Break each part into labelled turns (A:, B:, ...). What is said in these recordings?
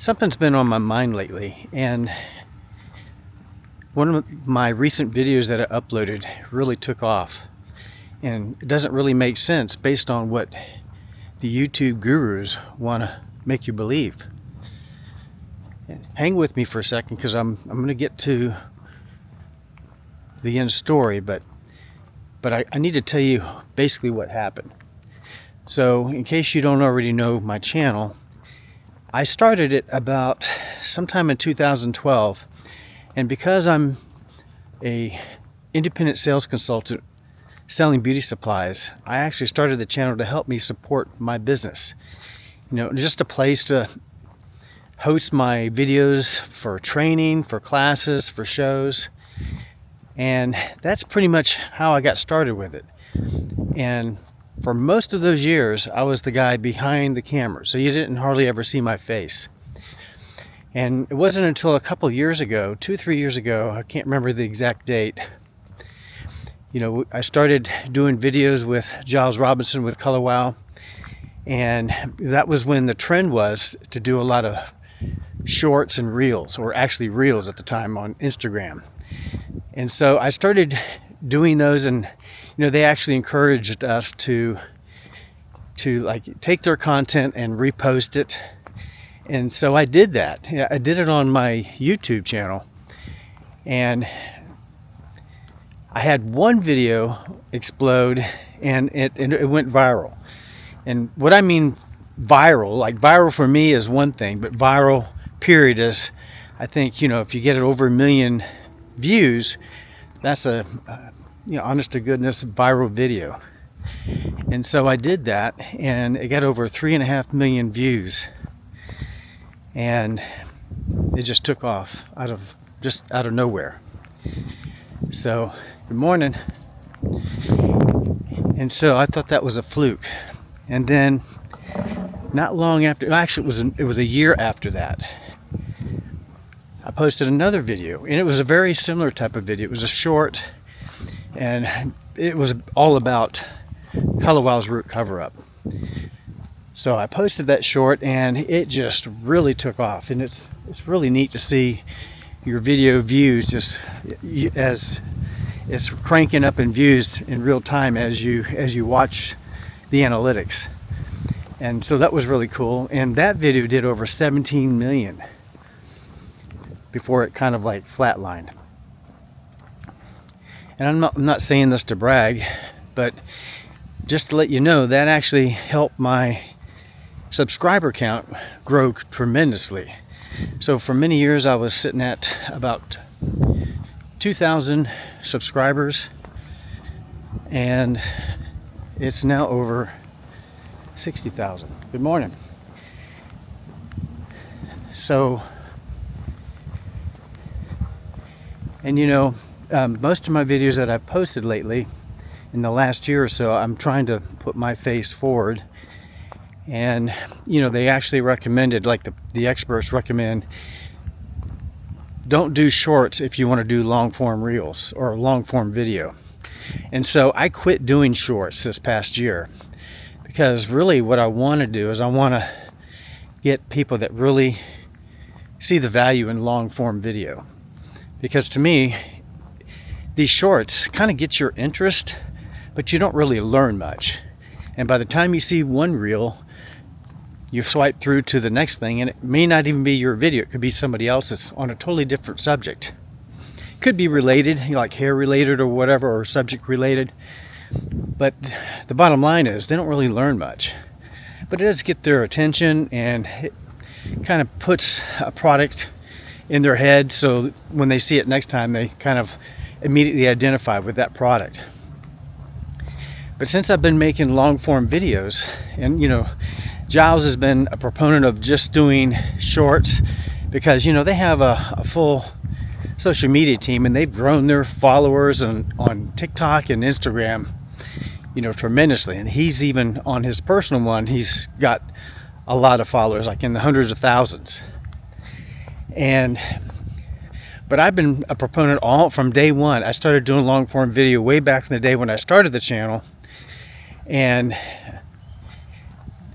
A: Something's been on my mind lately, and one of my recent videos that I uploaded really took off. And it doesn't really make sense based on what the YouTube gurus want to make you believe. And hang with me for a second, because I'm going to get to the end story, but I need to tell you basically what happened. So in case you don't already know my channel, I started it about sometime in 2012, and because I'm a independent sales consultant selling beauty supplies, I actually started the channel to help me support my business. Just a place to host my videos for training, for classes, for shows, and that's pretty much how I got started with it. And for most of those years, I was the guy behind the camera, so you didn't hardly ever see my face. And it wasn't until a couple years ago, 2-3 years ago, I can't remember the exact date, I started doing videos with Giles Robinson with Color Wow, and that was when the trend was to do a lot of shorts and reels, or actually reels at the time, on Instagram. And so I started doing those, and they actually encouraged us to like take their content and repost it. And so I did that. I did it on my YouTube channel, and I had one video explode, and it went viral. And what I mean viral, like viral for me is one thing, but viral period is, I think, if you get it over 1 million views, that's a honest to goodness viral video. And so I did that, and it got over 3.5 million views, and it just took off out of nowhere. So good morning. And so I thought that was a fluke, and then not long after, actually it was a year after that, I posted another video, and it was a very similar type of video. It was a short, and it was all about Color Wow's root cover-up. So I posted that short, and it just really took off, and it's really neat to see your video views just as it's cranking up in views in real time as you watch the analytics. And so that was really cool, and that video did over 17 million before it kind of like flatlined. And I'm not saying this to brag, but just to let you know, that actually helped my subscriber count grow tremendously. So for many years I was sitting at about 2,000 subscribers, and it's now over 60,000. Good morning. So, and most of my videos that I've posted lately in the last year or so, I'm trying to put my face forward. And they actually recommended, like the experts recommend, don't do shorts if you want to do long form reels or long form video. And so I quit doing shorts this past year, because really what I want to do is I want to get people that really see the value in long form video. Because to me, these shorts kind of get your interest, but you don't really learn much. And by the time you see one reel, you swipe through to the next thing, and it may not even be your video. It could be somebody else's on a totally different subject. Could be related, like hair related or whatever, or subject related. But the bottom line is they don't really learn much. But it does get their attention, and it kind of puts a product in their head, so when they see it next time, they kind of immediately identify with that product. But since I've been making long form videos, and Giles has been a proponent of just doing shorts, because they have a full social media team, and they've grown their followers on TikTok and Instagram tremendously. And he's even on his personal one, he's got a lot of followers, like in the hundreds of thousands. But I've been a proponent all from day one. I started doing long form video way back in the day when I started the channel, and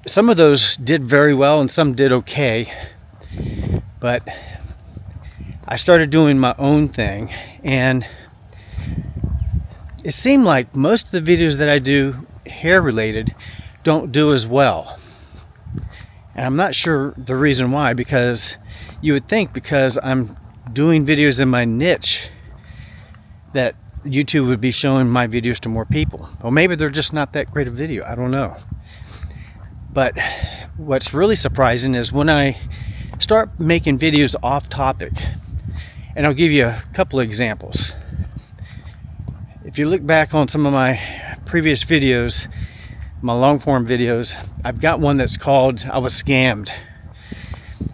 A: some of those did very well and some did okay. But I started doing my own thing, and it seemed like most of the videos that I do hair related don't do as well. And I'm not sure the reason why, because you would think because I'm doing videos in my niche that YouTube would be showing my videos to more people. Well, maybe they're just not that great a video. I don't know. But what's really surprising is when I start making videos off topic, and I'll give you a couple of examples. If you look back on some of my previous videos, my long form videos, I've got one that's called I Was Scammed.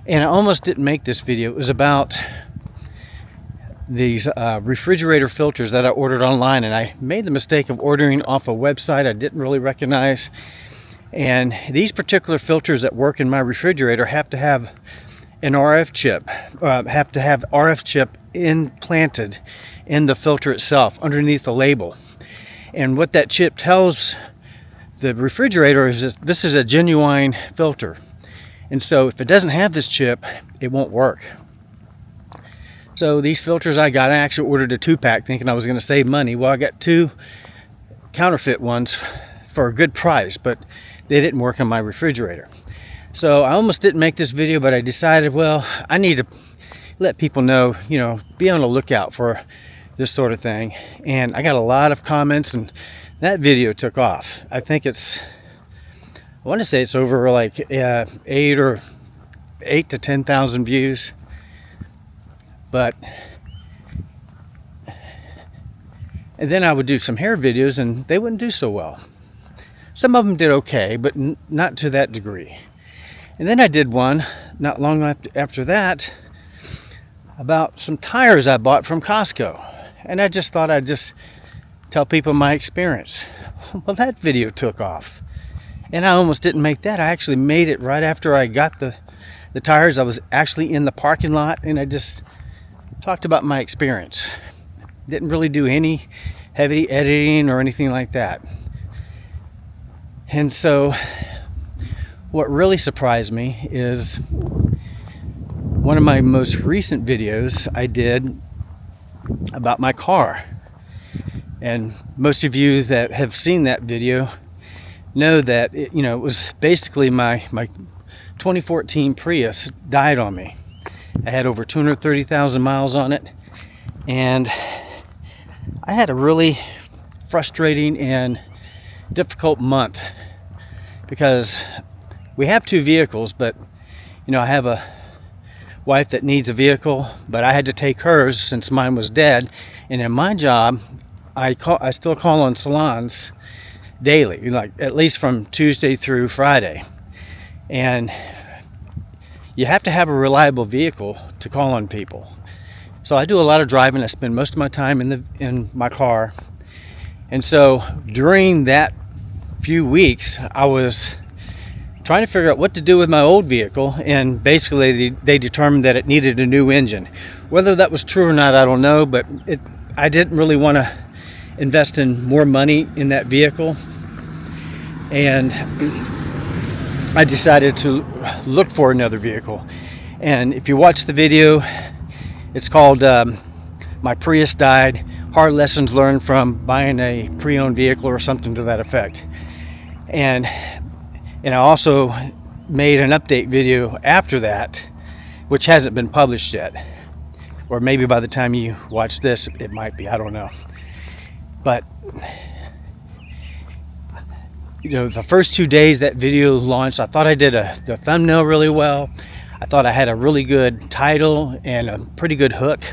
A: And I almost didn't make this video. It was about these refrigerator filters that I ordered online, and I made the mistake of ordering off a website I didn't really recognize. And these particular filters that work in my refrigerator have to have an RF chip, RF chip implanted in the filter itself underneath the label. And what that chip tells the refrigerator is this is a genuine filter. And so if it doesn't have this chip, it won't work. So these filters I actually ordered a 2-pack thinking I was going to save money. Well, I got 2 counterfeit ones for a good price, but they didn't work on my refrigerator. So I almost didn't make this video, but I decided, well, I need to let people know, be on the lookout for this sort of thing. And I got a lot of comments, and that video took off. I think I want to say it's over like 8 to 10,000 views. And then I would do some hair videos, and they wouldn't do so well. Some of them did okay, but not to that degree. And then I did one not long after that about some tires I bought from Costco. And I just thought I'd just tell people my experience. Well, that video took off. And I almost didn't make that. I actually made it right after I got the tires. I was actually in the parking lot, and I just talked about my experience. Didn't really do any heavy editing or anything like that. And so what really surprised me is one of my most recent videos I did about my car. And most of you that have seen that video know that it was basically my 2014 Prius died on me. I had over 230,000 miles on it, and I had a really frustrating and difficult month because we have 2 vehicles, but I have a wife that needs a vehicle, but I had to take hers since mine was dead. And in my job, I still call on salons daily, like at least from Tuesday through Friday. And you have to have a reliable vehicle to call on people. So I do a lot of driving. I spend most of my time in my car. And so during that few weeks, I was trying to figure out what to do with my old vehicle, and basically they determined that it needed a new engine. Whether that was true or not, I don't know, but I didn't really want to invest in more money in that vehicle, and I decided to look for another vehicle. And if you watch the video, it's called My Prius Died, Hard Lessons Learned from Buying a Pre-Owned Vehicle, or something to that effect. And I also made an update video after that, which hasn't been published yet. Or maybe by the time you watch this, it might be, I don't know. But, the first 2 days that video launched, I thought I did the thumbnail really well. I thought I had a really good title and a pretty good hook.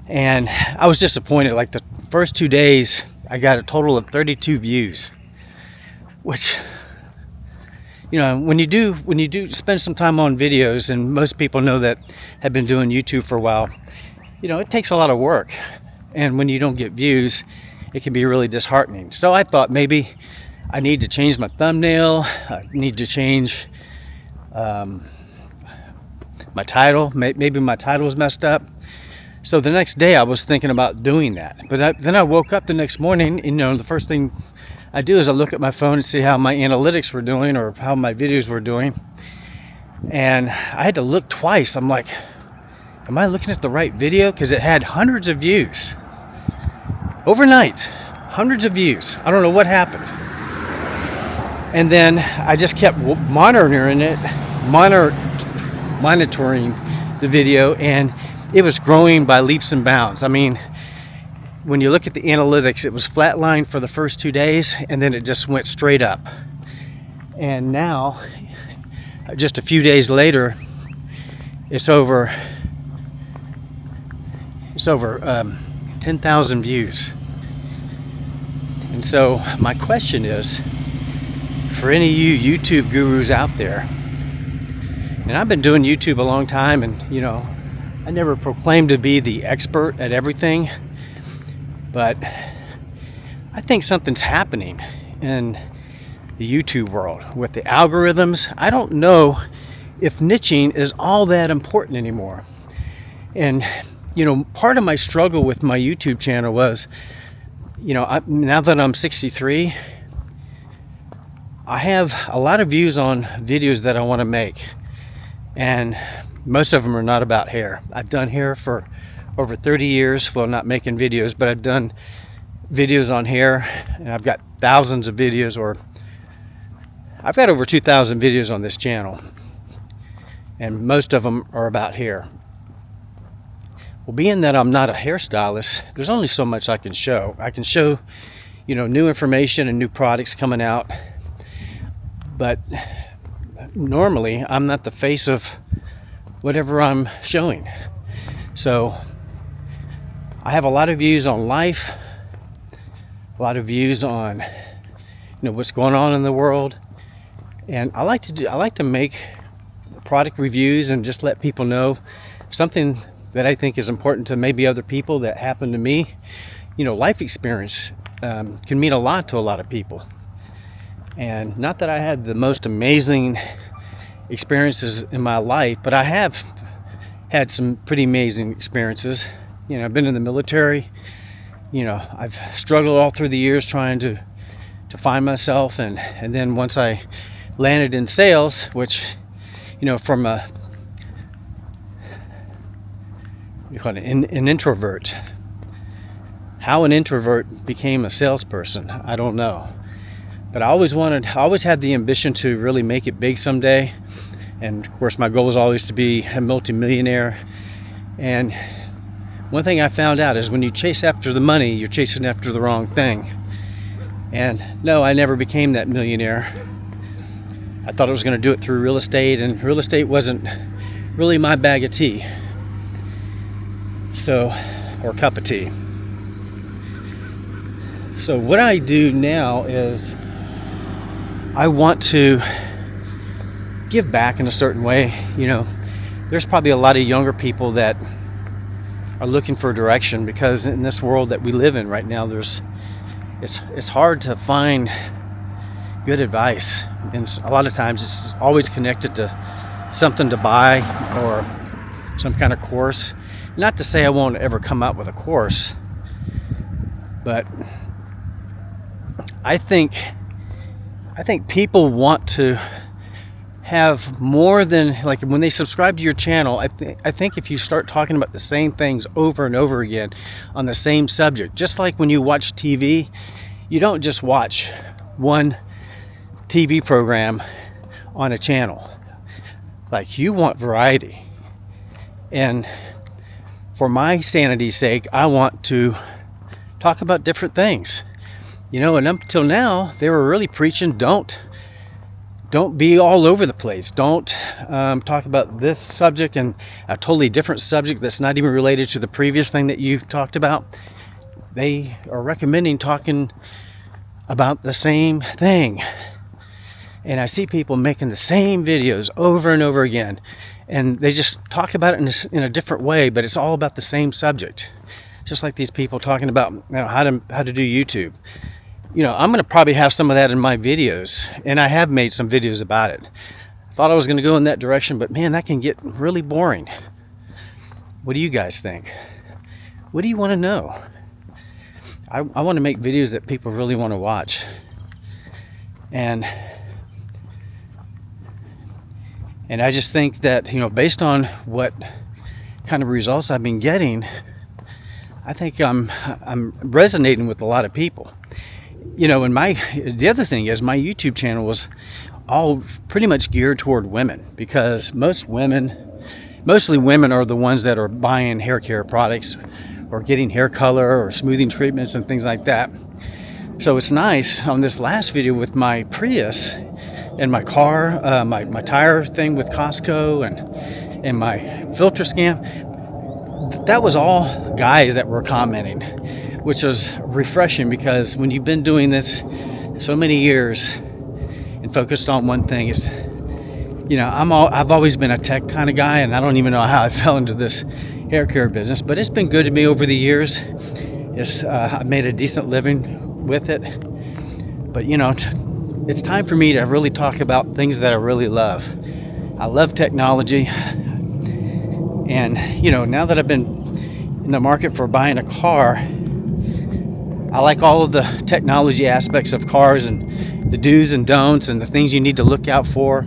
A: And I was disappointed. Like the first 2 days, I got a total of 32 views. Which, when you do spend some time on videos, and most people know that have been doing YouTube for a while, it takes a lot of work. And when you don't get views, it can be really disheartening. So I thought maybe I need to change my thumbnail. I need to change my title. Maybe my title was messed up. So the next day I was thinking about doing that. But then I woke up the next morning, and the first thing I do is I look at my phone and see how my analytics were doing, or how my videos were doing. And I had to look twice. I'm like, am I looking at the right video? Because it had hundreds of views. Overnight, hundreds of views. I don't know what happened. And then I just kept monitoring the video, and it was growing by leaps and bounds. I mean, when you look at the analytics, it was flatlined for the first 2 days, and then it just went straight up. And now, just a few days later, it's over 10,000 views. And so my question is, for any of you YouTube gurus out there, and I've been doing YouTube a long time, and I never proclaimed to be the expert at everything, but I think something's happening in the YouTube world with the algorithms. I don't know if niching is all that important anymore. And part of my struggle with my YouTube channel was, now that I'm 63, I have a lot of views on videos that I want to make, and most of them are not about hair. I've done hair for over 30 years. Well, not making videos, but I've done videos on hair, and I've got thousands of videos, or I've got over 2,000 videos on this channel, and most of them are about hair. Well, being that I'm not a hairstylist, there's only so much I can show. I can show, new information and new products coming out, but normally I'm not the face of whatever I'm showing. So I have a lot of views on life, a lot of views on what's going on in the world, and I like to make product reviews and just let people know something that I think is important to maybe other people that happened to me. Life experience can mean a lot to a lot of people. And not that I had the most amazing experiences in my life, but I have had some pretty amazing experiences. I've been in the military. I've struggled all through the years trying to find myself, and then once I landed in sales, which from an introvert. How an introvert became a salesperson, I don't know. But I always had the ambition to really make it big someday. And of course, my goal was always to be a multimillionaire. And one thing I found out is when you chase after the money, you're chasing after the wrong thing. And no, I never became that millionaire. I thought I was going to do it through real estate, and real estate wasn't really my bag of tea. Or cup of tea. So what I do now is I want to give back in a certain way. There's probably a lot of younger people that are looking for direction, because in this world that we live in right now, it's hard to find good advice, and a lot of times it's always connected to something to buy or some kind of course. Not to say I won't ever come out with a course, but I think people want to have more than, like, when they subscribe to your channel. I think if you start talking about the same things over and over again on the same subject, just like when you watch TV, you don't just watch one TV program on a channel. Like, you want variety. And for my sanity's sake, I want to talk about different things. And up until now, they were really preaching, don't be all over the place. Don't talk about this subject and a totally different subject that's not even related to the previous thing that you talked about. They are recommending talking about the same thing. And I see people making the same videos over and over again, and they just talk about it in a different way, but it's all about the same subject. Just like these people talking about how to do YouTube. I'm going to probably have some of that in my videos, and I have made some videos about it. I thought I was going to go in that direction, but man, that can get really boring. What do you guys think? What do you want to know? I want to make videos that people really want to And I just think that, based on what kind of results I've been getting, I think I'm resonating with a lot of people. And the other thing is my YouTube channel was all pretty much geared toward women, because mostly women are the ones that are buying hair care products or getting hair color or smoothing treatments and things like that. So it's nice on this last video with my Prius and my car, my tire thing with Costco and my filter scam. That was all guys that were commenting, which was refreshing, because when you've been doing this so many years and focused on one thing, it's, I've always been a tech kind of guy, and I don't even know how I fell into this hair care business, but it's been good to me over the years. I've made a decent living with it, but it's time for me to really talk about things that I really love. I love technology, and now that I've been in the market for buying a car, I like all of the technology aspects of cars and the do's and don'ts and the things you need to look out for.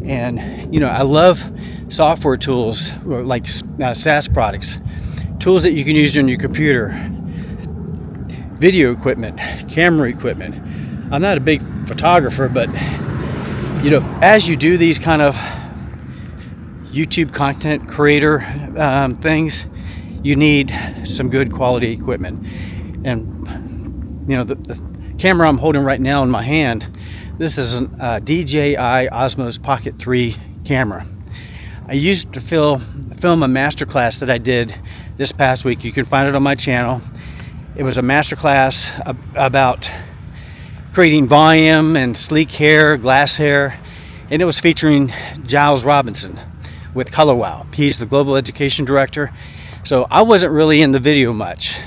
A: And I love software tools, like SaaS products, tools that you can use on your computer, video equipment, camera equipment. I'm not a big photographer, but as you do these kind of YouTube content creator things, you need some good quality equipment. And the camera I'm holding right now in my hand, this is a DJI Osmos Pocket 3 camera. I used to film a masterclass that I did this past week. You can find it on my channel. It was a masterclass about creating volume and sleek hair, glass hair, and it was featuring Giles Robinson with ColorWow. He's the global education director. So I wasn't really in the video much,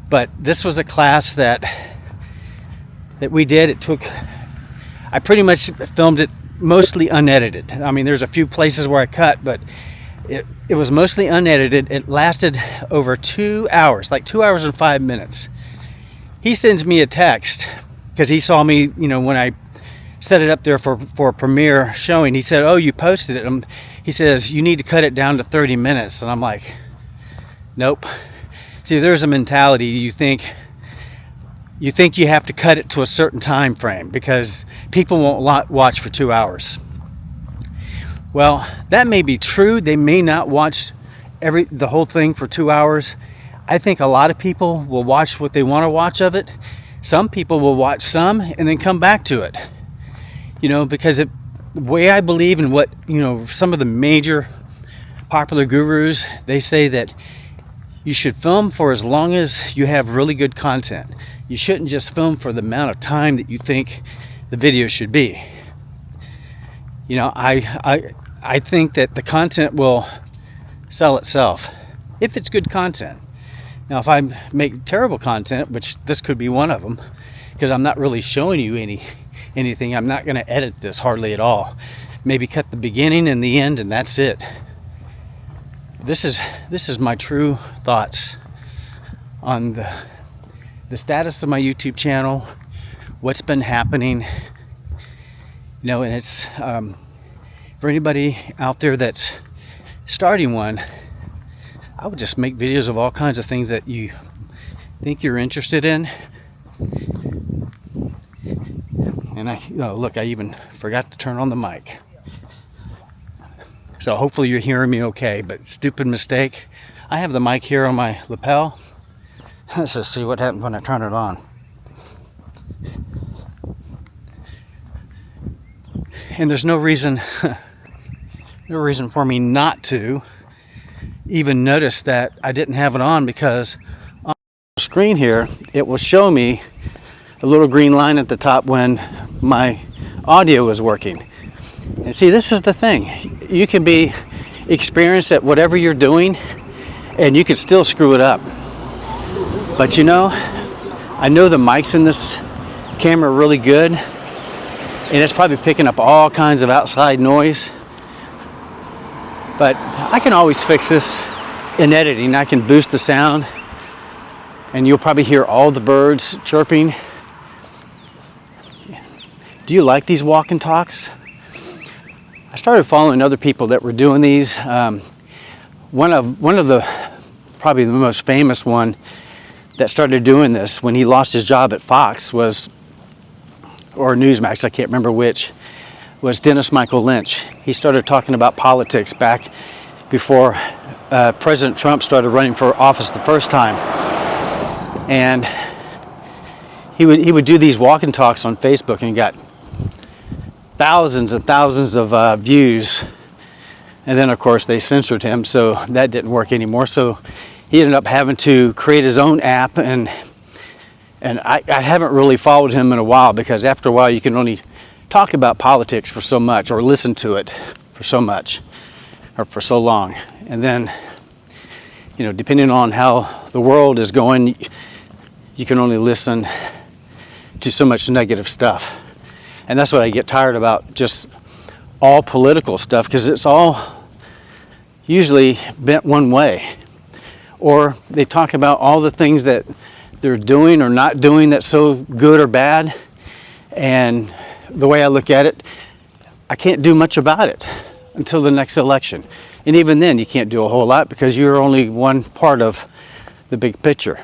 A: but this was a class that we did. I pretty much filmed it mostly unedited. I mean, there's a few places where I cut, but it was mostly unedited. It lasted over 2 hours, like 2 hours and 5 minutes. He sends me a text because he saw me, when I set it up there for a premiere showing. He said, "Oh, you posted it." He says, "You need to cut it down to 30 minutes. And I'm like, nope. See, there's a mentality. You think you have to cut it to a certain time frame because people won't watch for 2 hours. Well, that may be true. They may not watch the whole thing for 2 hours. I think a lot of people will watch what they want to watch of it. Some people will watch some and then come back to it. Because the way I believe in what, some of the major popular gurus, they say that you should film for as long as you have really good content. You shouldn't just film for the amount of time that you think the video should be. I think that the content will sell itself if it's good content. Now, if I make terrible content, which this could be one of them, because I'm not really showing you anything, I'm not going to edit this hardly at all. Maybe cut the beginning and the end, and that's it. This is my true thoughts on the status of my YouTube channel, what's been happening, and it's for anybody out there that's starting one, I would just make videos of all kinds of things that you think you're interested in. And I even forgot to turn on the mic. So hopefully you're hearing me okay, but stupid mistake. I have the mic here on my lapel. Let's just see what happens when I turn it on. And there's no reason for me not to even notice that I didn't have it on, because on the screen here, it will show me a little green line at the top when my audio is working. And see, this is the thing. You can be experienced at whatever you're doing, and you can still screw it up. But I know the mics in this camera are really good, and it's probably picking up all kinds of outside noise. But I can always fix this in editing. I can boost the sound, and you'll probably hear all the birds chirping. Do you like these walk and talks? I started following other people that were doing these. One of the probably the most famous one that started doing this when he lost his job at Fox was, or Newsmax, I can't remember which, was Dennis Michael Lynch. He started talking about politics back before President Trump started running for office the first time. And he would do these walk and talks on Facebook, and he got thousands and thousands of views. And then of course they censored him, so that didn't work anymore. So he ended up having to create his own app, and I haven't really followed him in a while, because after a while you can only talk about politics for so much, or listen to it for so much, or for so long. And then, you know, depending on how the world is going, you can only listen to so much negative stuff. And that's what I get tired about, just all political stuff, because it's all usually bent one way. Or they talk about all the things that they're doing or not doing that's so good or bad. And the way I look at it, I can't do much about it until the next election. And even then, you can't do a whole lot, because you're only one part of the big picture.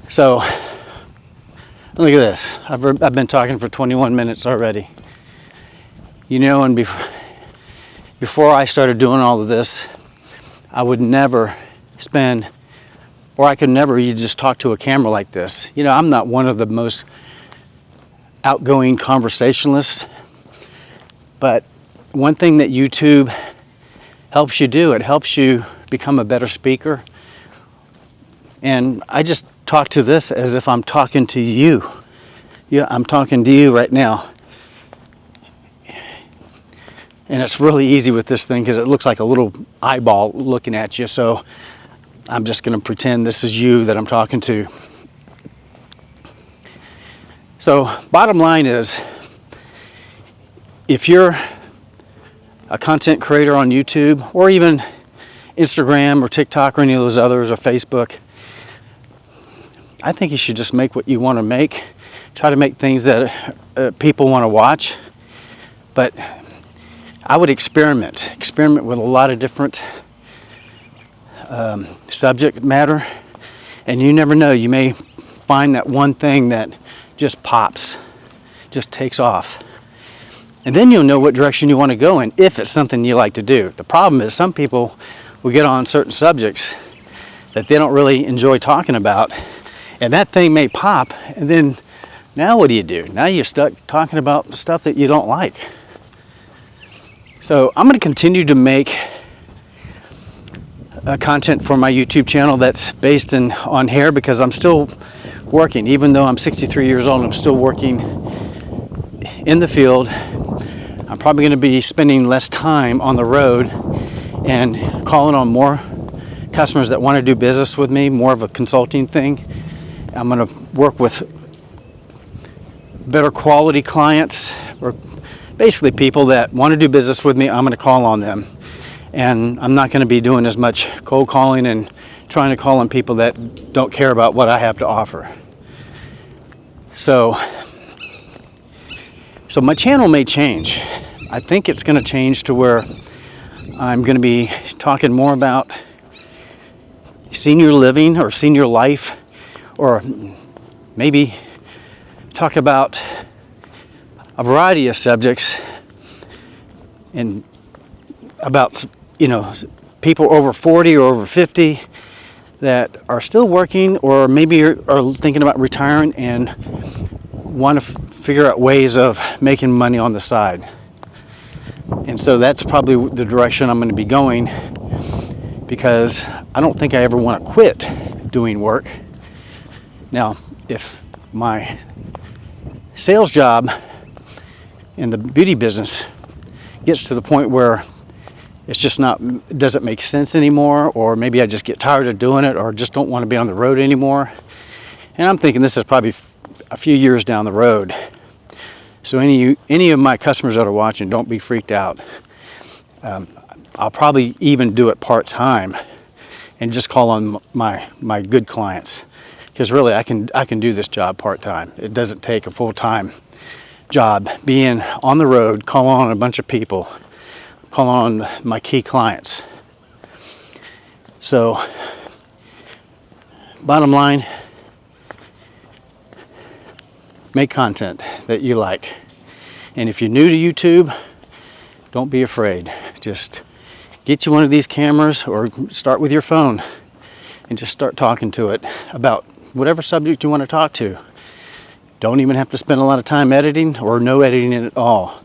A: So, look at this. I've been talking for 21 minutes already. You know, and before I started doing all of this, I would never spend, or I could never you just talk to a camera like this. You know, I'm not one of the most outgoing conversationalists, but one thing that YouTube helps you do, it helps you become a better speaker. And I just talk to this as if I'm talking to you. Yeah, I'm talking to you right now. And it's really easy with this thing, because it looks like a little eyeball looking at you. So I'm just going to pretend this is you that I'm talking to. So bottom line is, if you're a content creator on YouTube, or even Instagram or TikTok or any of those others, or Facebook, I think you should just make what you want to make. Try to make things that people want to watch. But I would experiment with a lot of different subject matter, and you never know, you may find that one thing that just pops, just takes off. And then you'll know what direction you want to go in, if it's something you like to do. The problem is, some people will get on certain subjects that they don't really enjoy talking about, and that thing may pop, and then now what do? Now you're stuck talking about stuff that you don't like. So I'm going to continue to make content for my YouTube channel that's based on hair, because I'm still working. Even though I'm 63 years old, I'm still working in the field. I'm probably going to be spending less time on the road and calling on more customers that want to do business with me, more of a consulting thing. I'm going to work with better quality clients, or basically people that want to do business with me. I'm going to call on them, and I'm not going to be doing as much cold calling and trying to call on people that don't care about what I have to offer. So my channel may change. I think it's going to change to where I'm going to be talking more about senior living or senior life, or maybe talk about a variety of subjects, and about, you know, people over 40 or over 50 that are still working, or maybe are thinking about retiring and want to figure out ways of making money on the side. And so that's probably the direction I'm going to be going, because I don't think I ever want to quit doing work. Now, if my sales job in the beauty business gets to the point where it's just doesn't make sense anymore, or maybe I just get tired of doing it, or just don't want to be on the road anymore. And I'm thinking this is probably a few years down the road. So any of my customers that are watching, don't be freaked out. I'll probably even do it part-time and just call on my good clients, because really I can do this job part-time. It doesn't take a full-time job being on the road, calling on a bunch of people, calling on my key clients. So, bottom line, make content that you like. And if you're new to YouTube, don't be afraid. Just get you one of these cameras or start with your phone and just start talking to it about whatever subject you want to talk to. Don't even have to spend a lot of time editing or no editing at all.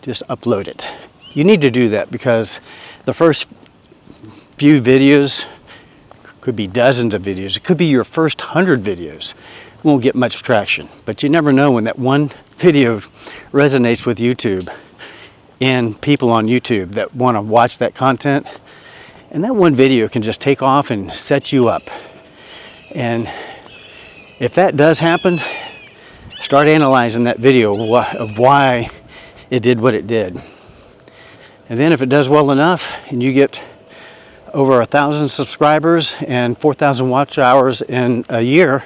A: Just upload it. You need to do that because the first few videos could be dozens of videos. It could be your first 100 videos. Won't get much traction, but you never know when that one video resonates with YouTube and people on YouTube that want to watch that content, and that one video can just take off and set you up. And if that does happen, start analyzing that video of why it did what it did. And then if it does well enough and you get over 1,000 subscribers and 4,000 watch hours in a year,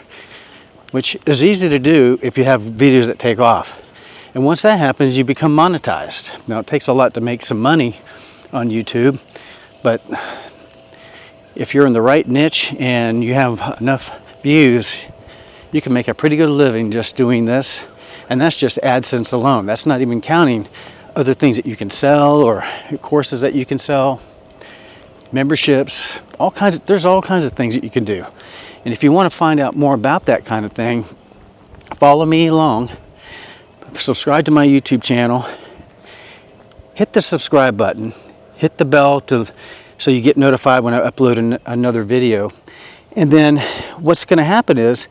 A: which is easy to do if you have videos that take off. And once that happens, you become monetized. Now, it takes a lot to make some money on YouTube, but if you're in the right niche and you have enough views, you can make a pretty good living just doing this. And that's just AdSense alone. That's not even counting other things that you can sell or courses that you can sell, memberships, there's all kinds of things that you can do. And if you want to find out more about that kind of thing, follow me along, subscribe to my YouTube channel, hit the subscribe button, hit the bell so you get notified when I upload another video. And then what's going to happen is,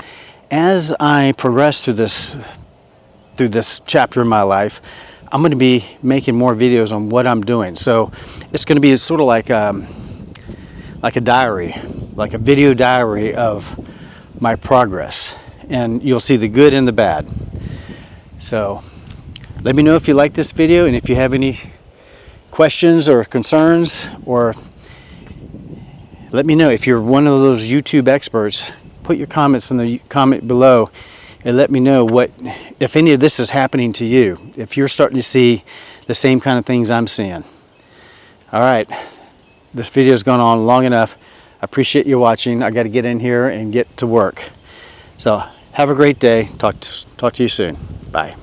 A: as I progress through this chapter in my life, I'm going to be making more videos on what I'm doing. So it's going to be sort of like a diary, like a video diary of my progress. And you'll see the good and the bad. So let me know if you like this video, and if you have any questions or concerns, or let me know if you're one of those YouTube experts. Put your comments in the comment below and let me know if any of this is happening to you, if you're starting to see the same kind of things I'm seeing. All right, this video's gone on long enough. I appreciate you watching. I got to get in here and get to work. So have a great day. Talk to you soon. Bye.